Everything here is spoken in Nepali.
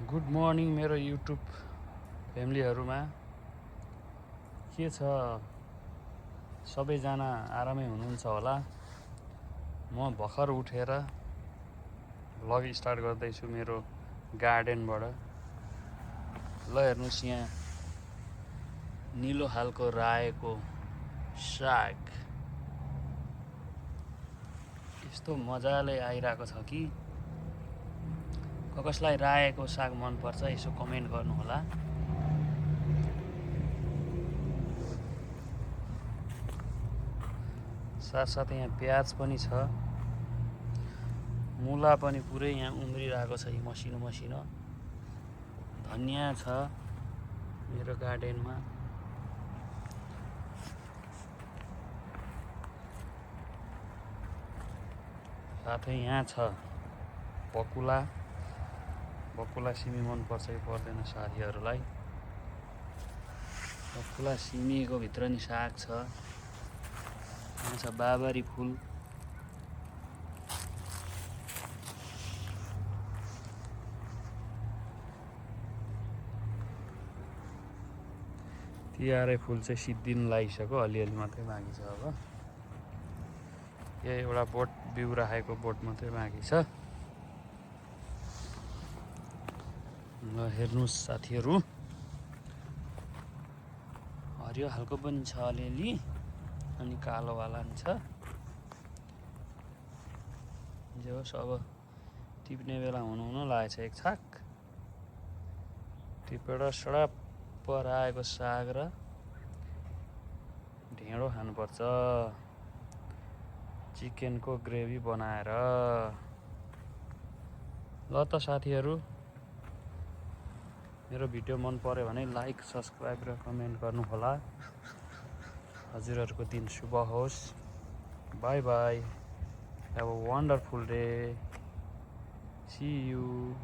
गुड मर्निङ मेरो युट्युब फ्यामिलीहरूमा के छ सबैजना आरामै हुनुहुन्छ होला। म भर्खर उठेर भ्लग स्टार्ट गर्दैछु मेरो गार्डनबाट। ल हेर्नुहोस् यहाँ निलो खालको रायोको साग यस्तो मजाले आइरहेको छ कि कसलाई रायोको साग मनपर्छ यसो कमेन्ट गर्नु होला। साथसाथै यहाँ प्याज पनि छ, मुला पनि पुरै यहाँ उम्रिरहेको छ मसिनो मसिनो। धनिया छ मेरो गार्डनमा। साथै यहाँ छ बकुला। बकुला सिमी मनपर्छ कि पर्दैन साथीहरूलाई। बकुला सिमीको भित्र नि साग छ। यहाँ छ बाबरी फुल। तिहारे फुल चाहिँ सिद्धिनु लागिसक्यो, अलिअलि मात्रै बाँकी छ। अब यहाँ एउटा बोट बिउ राखेको बोट मात्रै बाँकी छ। ल हेर्नुहोस् साथीहरू, हरियो खालको पनि छ अलिअलि, अनि कालोवाला पनि छ। जे होस् अब टिप्ने बेला हुनु लागेछ एक छाक। टिपेर सडप आएको साग र ढेँडो खानुपर्छ, चिकनको ग्रेभी बनाएर। ल त साथीहरू, मेरो भिडियो मन पर्यो भने लाइक, सब्सक्राइब र कमेन्ट गर्नुहोला। हजुरहरूको दिन शुभ होस्। By by. Have a wonderful day. See you.